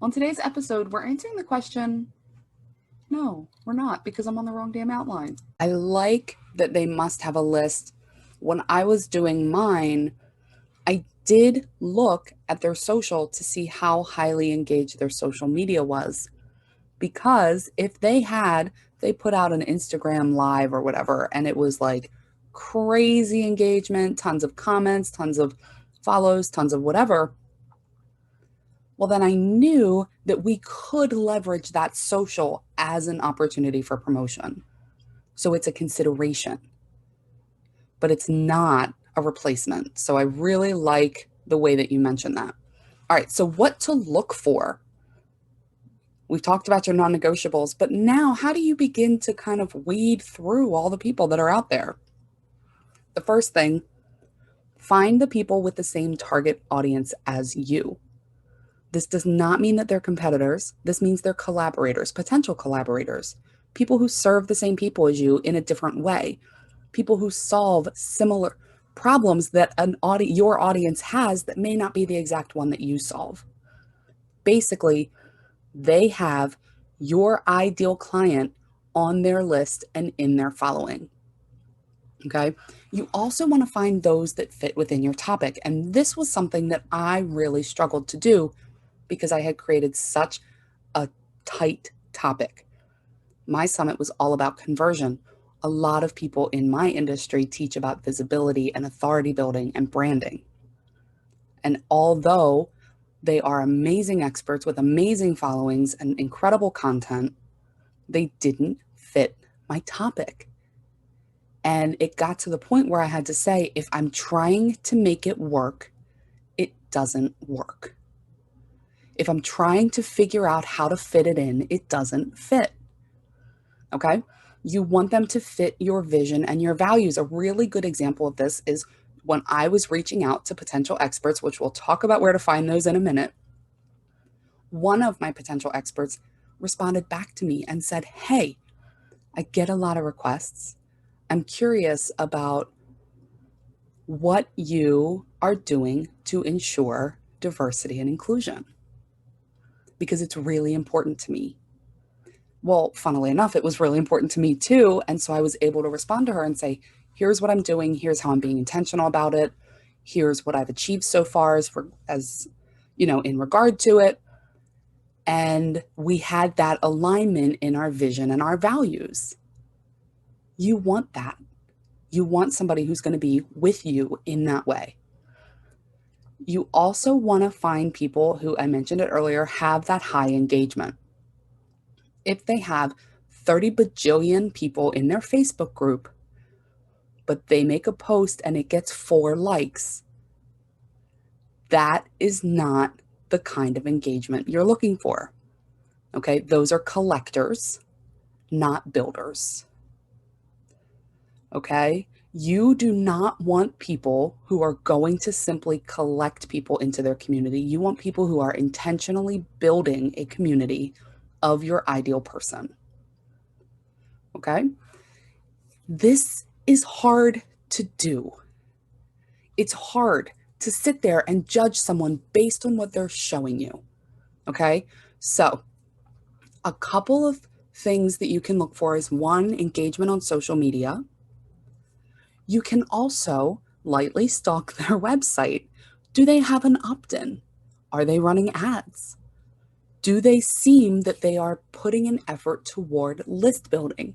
On today's episode, we're answering the question, no, we're not, because I'm on the wrong damn outline. I like that they must have a list. When I was doing mine, I did look at their social to see how highly engaged their social media was. Because if they put out an Instagram live or whatever, and it was like crazy engagement, tons of comments, tons of follows, tons of whatever, well, then I knew that we could leverage that social as an opportunity for promotion. So it's a consideration, but it's not a replacement. So I really like the way that you mentioned that. All right, so what to look for? We've talked about your non-negotiables, but now how do you begin to kind of weed through all the people that are out there? The first thing, find the people with the same target audience as you. This does not mean that they're competitors. This means they're collaborators, potential collaborators, people who serve the same people as you in a different way, people who solve similar problems that your audience has that may not be the exact one that you solve. Basically, they have your ideal client on their list and in their following. Okay. You also want to find those that fit within your topic. And this was something that I really struggled to do because I had created such a tight topic. My summit was all about conversion. A lot of people in my industry teach about visibility and authority building and branding. And although they are amazing experts with amazing followings and incredible content, they didn't fit my topic. And it got to the point where I had to say, if I'm trying to make it work, it doesn't work. If I'm trying to figure out how to fit it in, it doesn't fit. Okay? You want them to fit your vision and your values. A really good example of this is when I was reaching out to potential experts, which we'll talk about where to find those in a minute. One of my potential experts responded back to me and said, hey, I get a lot of requests. I'm curious about what you are doing to ensure diversity and inclusion, because it's really important to me. Well, funnily enough, it was really important to me too. And so I was able to respond to her and say, here's what I'm doing. Here's how I'm being intentional about it. Here's what I've achieved so far as in regard to it. And we had that alignment in our vision and our values. You want that. You want somebody who's going to be with you in that way. You also want to find people who, I mentioned it earlier, have that high engagement. If they have 30 bajillion people in their Facebook group, but they make a post and it gets 4 likes, that is not the kind of engagement you're looking for. Okay, those are collectors, not builders. Okay, you do not want people who are going to simply collect people into their community. You want people who are intentionally building a community of your ideal person. Okay, this is hard to do. It's hard to sit there and judge someone based on what they're showing you. Okay, so a couple of things that you can look for is 1, engagement on social media. You can also lightly stalk their website. Do they have an opt-in? Are they running ads? Do they seem that they are putting an effort toward list building?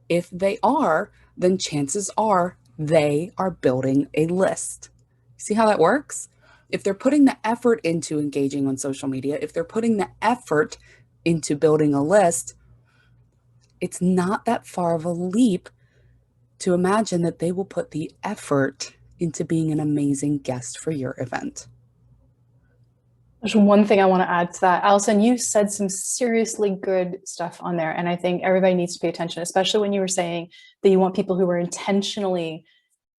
If they are, then chances are they are building a list. See how that works? If they're putting the effort into engaging on social media, if they're putting the effort into building a list, it's not that far of a leap to imagine that they will put the effort into being an amazing guest for your event. There's one thing I want to add to that. Allison, you said some seriously good stuff on there. And I think everybody needs to pay attention, especially when you were saying that you want people who are intentionally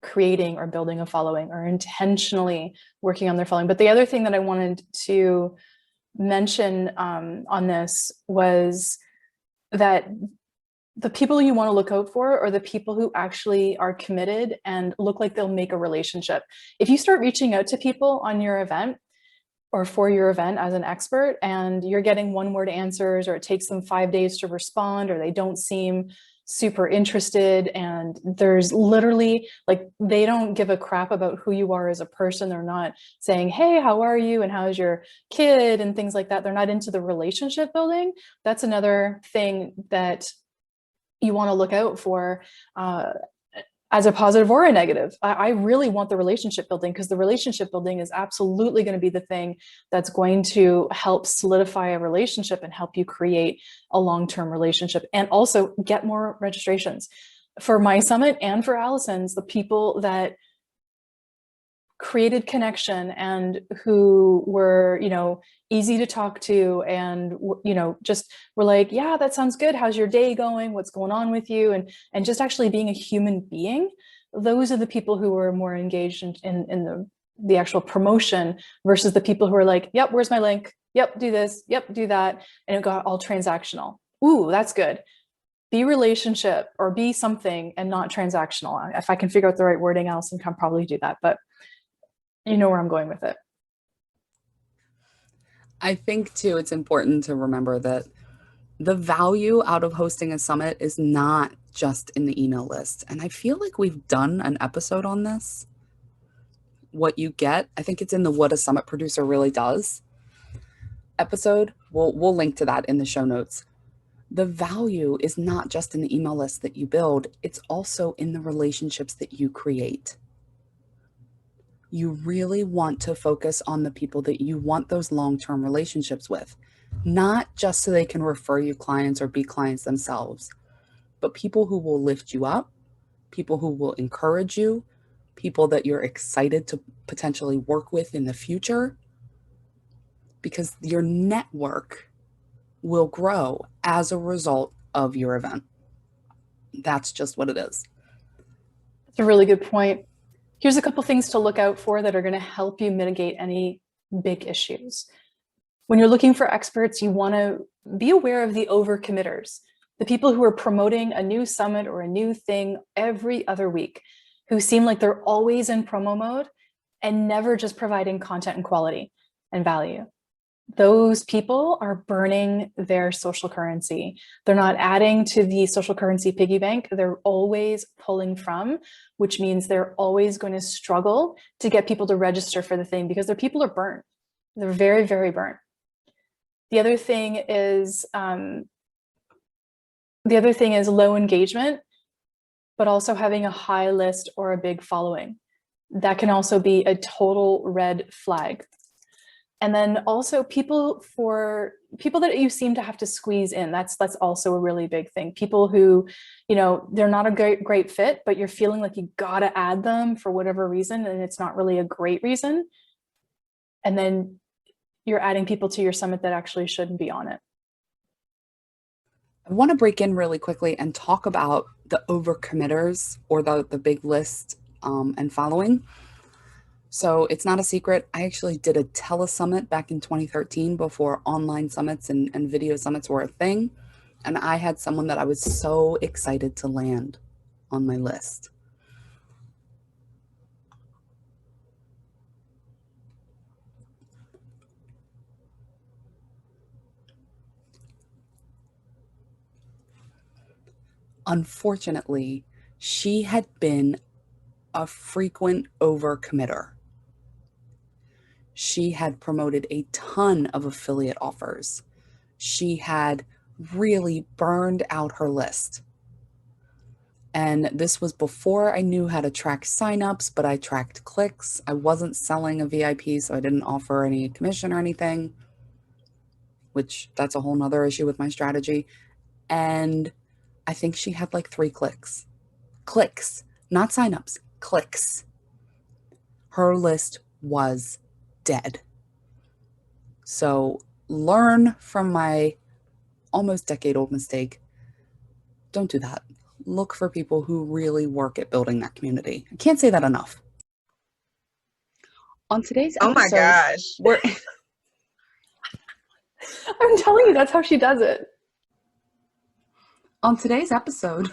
creating or building a following or intentionally working on their following. But the other thing that I wanted to mention on this was that the people you want to look out for are the people who actually are committed and look like they'll make a relationship. If you start reaching out to people on your event or for your event as an expert, and you're getting one word answers, or it takes them 5 days to respond, or they don't seem super interested, and there's literally like, they don't give a crap about who you are as a person. They're not saying, hey, how are you and how's your kid and things like that. They're not into the relationship building. That's another thing that you want to look out for, as a positive or a negative. I really want the relationship building, because the relationship building is absolutely going to be the thing that's going to help solidify a relationship and help you create a long-term relationship, and also get more registrations. For my summit and for Allison's, the people that created connection and who were, easy to talk to, and, just were like, yeah, that sounds good. How's your day going? What's going on with you? And just actually being a human being. Those are the people who were more engaged in the actual promotion, versus the people who are like, yep, where's my link? Yep, do this. Yep, do that. And it got all transactional. Ooh, that's good. Be relationship or be something and not transactional. If I can figure out the right wording, Allison can probably do that, but you know where I'm going with it. I think too, it's important to remember that the value out of hosting a summit is not just in the email list. And I feel like we've done an episode on this. What you get, I think it's in the What a Summit Producer Really Does episode. We'll link to that in the show notes. The value is not just in the email list that you build, it's also in the relationships that you create. You really want to focus on the people that you want those long-term relationships with, not just so they can refer you clients or be clients themselves, but people who will lift you up, people who will encourage you, people that you're excited to potentially work with in the future, because your network will grow as a result of your event. That's just what it is. That's a really good point. Here's a couple things to look out for that are going to help you mitigate any big issues. When you're looking for experts, you want to be aware of the overcommitters, the people who are promoting a new summit or a new thing every other week, who seem like they're always in promo mode and never just providing content and quality and value. Those people are burning their social currency. They're not adding to the social currency piggy bank. They're always pulling from, which means they're always going to struggle to get people to register for the thing, because their people are burnt. They're very, very burnt. The other thing is low engagement, but also having a high list or a big following. That can also be a total red flag. And then also people that you seem to have to squeeze in, that's also a really big thing. People who, they're not a great fit, but you're feeling like you gotta add them for whatever reason, and it's not really a great reason. And then you're adding people to your summit that actually shouldn't be on it. I want to break in really quickly and talk about the overcommitters, or the big list and following. So it's not a secret. I actually did a telesummit back in 2013 before online summits and video summits were a thing. And I had someone that I was so excited to land on my list. Unfortunately, she had been a frequent overcommitter. She had promoted a ton of affiliate offers. She had really burned out her list. And this was before I knew how to track signups, but I tracked clicks. I wasn't selling a VIP, so I didn't offer any commission or anything, which that's a whole nother issue with my strategy. And I think she had like 3 clicks. Clicks, not signups, clicks. Her list was dead. So learn from my almost decade-old mistake. Don't do that. Look for people who really work at building that community. I can't say that enough. On today's episode, oh my gosh, I'm telling you, that's how she does it. On today's episode,